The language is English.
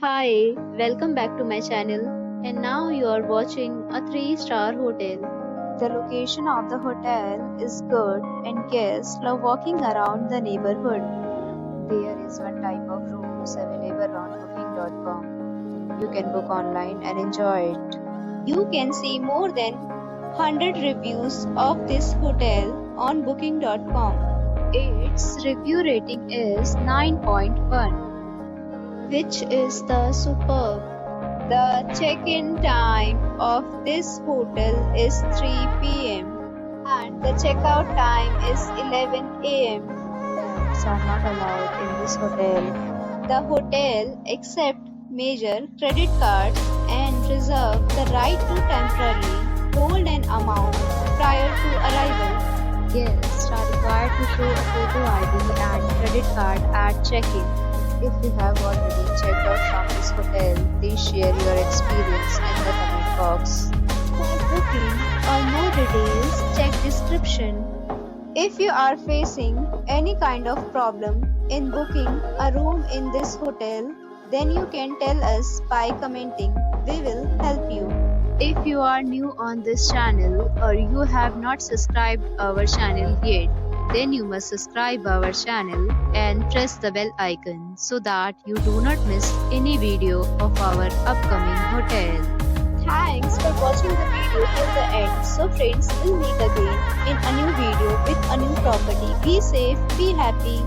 Hi, welcome back to my channel. And now you are watching a 3-star hotel. The location of the hotel is good and guests love walking around the neighborhood. There is one type of rooms available on booking.com. You can book online and enjoy it. You can see more than 100 reviews of this hotel on booking.com. Its review rating is 9.1, which is the superb. The check-in time of this hotel is 3 p.m. and the checkout time is 11 a.m. Pets are not allowed in this hotel. The hotel accepts major credit cards and reserves the right to temporarily hold an amount prior to arrival. Guests are required to show a photo ID and credit card at check-in. If you have already checked out from this hotel, please share your experience in the comment box. For booking or more details, check description. If you are facing any kind of problem in booking a room in this hotel, then you can tell us by commenting. We will help you. If you are new on this channel or you have not subscribed our channel yet, then you must subscribe our channel and press the bell icon so that you do not miss any video of our upcoming hotel. Thanks for watching the video till the end. So friends, we'll meet again in a new video with a new property. Be safe, be happy.